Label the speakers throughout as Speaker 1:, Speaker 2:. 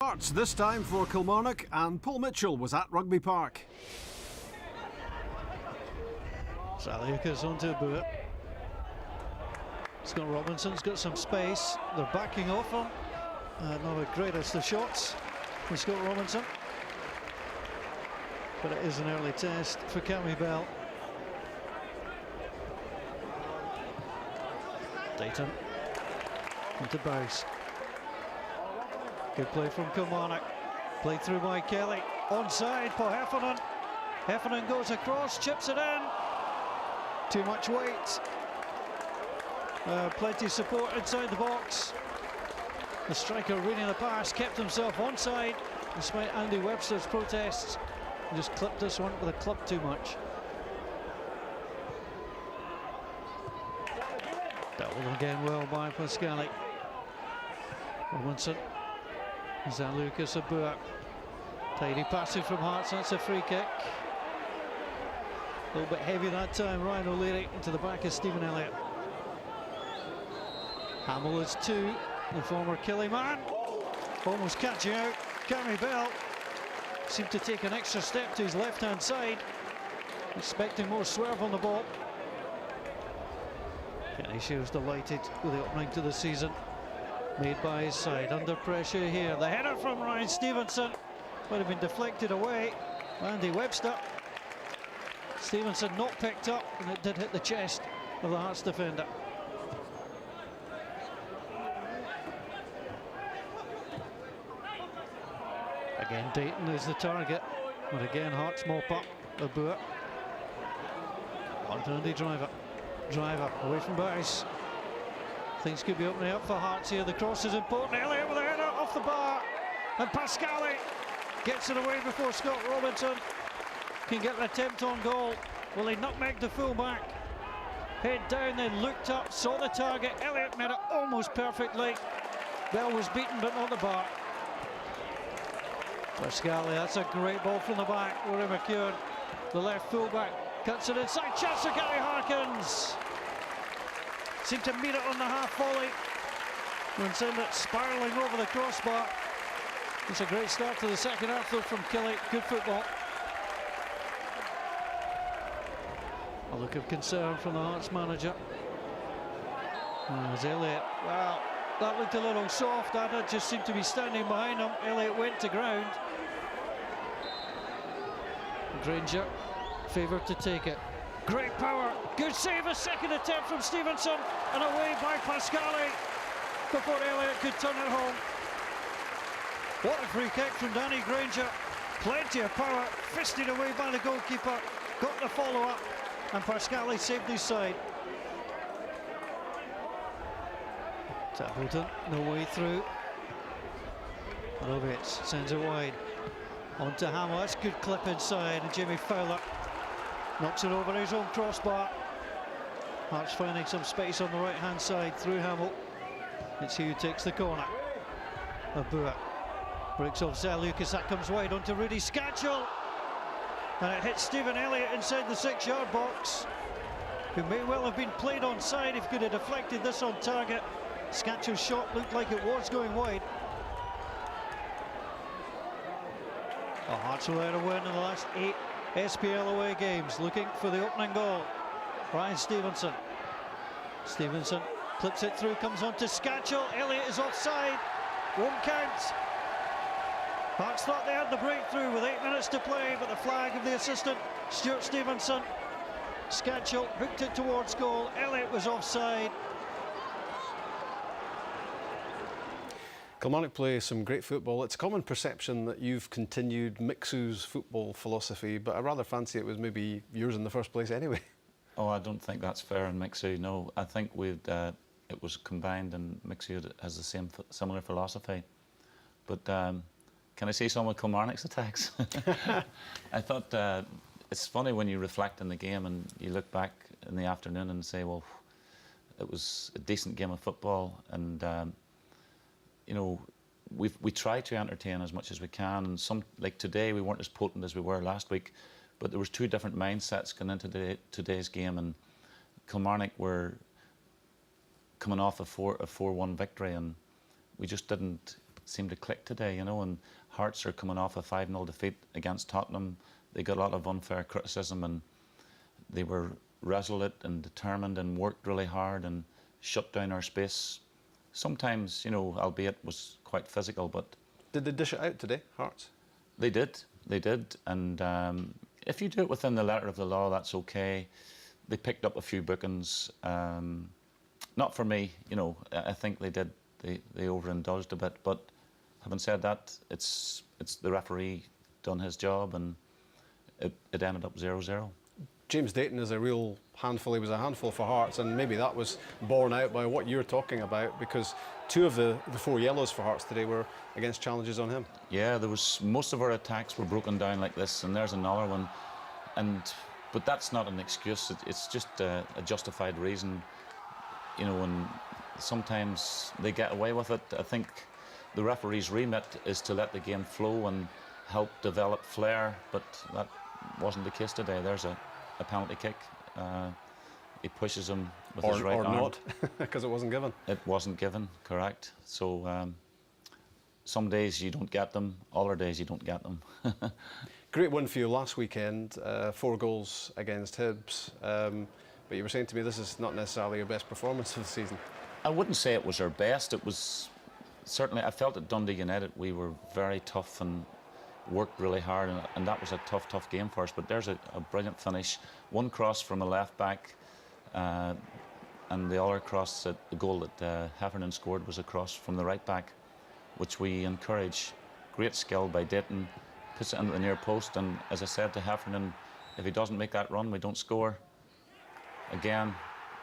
Speaker 1: Starts this time for Kilmarnock, and Paul Mitchell was at Rugby Park.
Speaker 2: Saliukas onto Bua. Scott Robinson's got some space. They're backing off him. Not the greatest of shots from Scott Robinson, but it is an early test for Cammy Bell. Dayton into Bowes. Good play from Kilmarnock. Played through by Kelly. Onside, Paul Heffernan. Heffernan goes across, chips it in. Too much weight. Plenty of support inside the box. The striker reading the pass, kept himself onside despite Andy Webster's protests. He just clipped this one with a club too much. Doubled again well by Pascali. Robinson. Zalukas Abua. Tidy passing from Hearts, that's a free kick. A little bit heavy that time, Ryan O'Leary into the back of Stephen Elliott. Hamill is two, the former Killie man. Almost catching out. Cammy Bell seemed to take an extra step to his left-hand side, expecting more swerve on the ball. Kenny Shields delighted with the opening to the season made by his side. Under pressure here. The header from Ryan Stevenson would have been deflected away by Andy Webster. Stevenson not picked up, and it did hit the chest of the Hearts defender. Again, Dayton is the target, but again, Hearts mop up Abua. On to Andy Driver. Driver away from Bowes. Things could be opening up for Hearts here. The cross is important. Elliott with a header off the bar, and Pascali gets it away before Scott Robinson can get an attempt on goal. Well, he nutmegged the full-back. Head down, then looked up, saw the target. Elliott made it almost perfectly. Bell was beaten, but not the bar. Pascali, that's a great ball from the back. Rory McEwen, the left full-back, cuts it inside. Chance for Gary Harkins. Seemed to meet it on the half volley and send it spiralling over the crossbar. It's a great start to the second half though from Kelly. Good football. A look of concern from the Hearts manager. As Elliott, well, that looked a little soft. Ada just seemed to be standing behind him. Elliott went to ground. Granger favoured to take it. Great power, good save, a second attempt from Stevenson, and away by Pascali before Elliott could turn it home. What a free kick from Danny Granger. Plenty of power, fisted away by the goalkeeper, got the follow-up, and Pascali saved his side. Templeton, no way through. Lovitz sends it wide. On to Hamill, that's a good clip inside, and Jimmy Fowler knocks it over his own crossbar. Hearts finding some space on the right-hand side through Hamill. It's who takes the corner. Abua breaks off Zalukas, that comes wide onto Rudy Scatchell. And it hits Stephen Elliott inside the 6-yard box, who may well have been played onside if he could have deflected this on target. Scatchell's shot looked like it was going wide. The Hearts will out a win in the last 8 SPL away games, looking for the opening goal. Ryan Stevenson. Stevenson clips it through, comes on to Scatchell. Elliott is offside, won't count. Hearts thought they had the breakthrough with 8 minutes to play, but the flag of the assistant, Stuart Stevenson. Scatchell hooked it towards goal. Elliott was offside.
Speaker 1: Kilmarnock play some great football. It's a common perception that you've continued Mixu's football philosophy, but I rather fancy it was maybe yours in the first place anyway.
Speaker 3: Oh, I don't think that's fair in Mixu, no. I think it was combined, and Mixu has the similar philosophy. But can I say some of Kilmarnock's attacks? I thought it's funny when you reflect on the game and you look back in the afternoon and say, well, it was a decent game of football, and you know, we try to entertain as much as we can, and like today we weren't as potent as we were last week, but there was 2 different mindsets going into today's game, and Kilmarnock were coming off a 4-1 victory, and we just didn't seemed to click today, you know, and Hearts are coming off a 5-0 defeat against Tottenham. They got a lot of unfair criticism, and they were resolute and determined and worked really hard and shut down our space. Sometimes, you know, albeit was quite physical, but...
Speaker 1: Did they dish it out today, Hearts?
Speaker 3: They did, and if you do it within the letter of the law, that's okay. They picked up a few bookings. Not for me, you know, I think they did, they overindulged a bit, but having said that, it's the referee done his job, and it ended up 0-0.
Speaker 1: James Dayton is a real handful. He was a handful for Hearts, and maybe that was borne out by what you're talking about, because 2 of the 4 yellows for Hearts today were against challenges on him.
Speaker 3: Yeah, there was, most of our attacks were broken down like this, and there's another one. But that's not an excuse. It's just a justified reason, you know. And sometimes they get away with it. I think the referee's remit is to let the game flow and help develop flair, but that wasn't the case today. There's a penalty kick. He pushes him with his right arm.
Speaker 1: Or not, because it wasn't given.
Speaker 3: It wasn't given, correct. So some days you don't get them, other days you don't get them.
Speaker 1: Great win for you last weekend, 4 goals against Hibs. But you were saying to me this is not necessarily your best performance of the season.
Speaker 3: I wouldn't say it was our best. It was certainly, I felt at Dundee United we were very tough and worked really hard, and that was a tough game for us. But there's a brilliant finish. One cross from a left back, and the other cross, the goal that Heffernan scored was a cross from the right back, which we encourage. Great skill by Dayton, puts it into the near post, and as I said to Heffernan, if he doesn't make that run, we don't score. Again,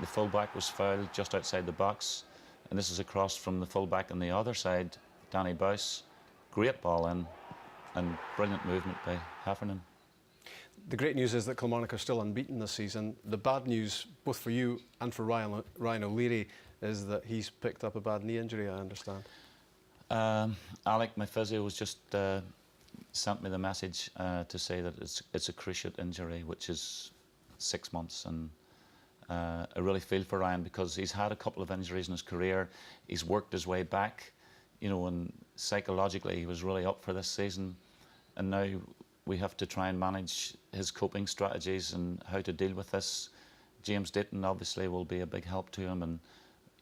Speaker 3: the full-back was fouled just outside the box, and this is a cross from the full-back on the other side, Danny Bouse. Great ball in, and brilliant movement by Heffernan.
Speaker 1: The great news is that Kilmarnock are still unbeaten this season. The bad news, both for you and for Ryan O'Leary, is that he's picked up a bad knee injury, I understand.
Speaker 3: Alec, my physio, was just sent me the message to say that it's a cruciate injury, which is 6 months, and I really feel for Ryan, because he's had a couple of injuries in his career. He's worked his way back, you know, and psychologically he was really up for this season, and now we have to try and manage his coping strategies and how to deal with this. James Dayton obviously will be a big help to him, and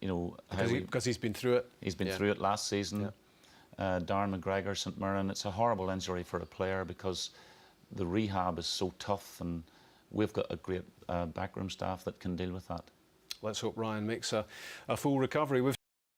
Speaker 3: you know,
Speaker 1: because he's been through it.
Speaker 3: He's been through it last season. Darren McGregor, St Mirren. It's a horrible injury for a player because the rehab is so tough, and we've got a great backroom staff that can deal with that.
Speaker 1: Let's hope Ryan makes a full recovery.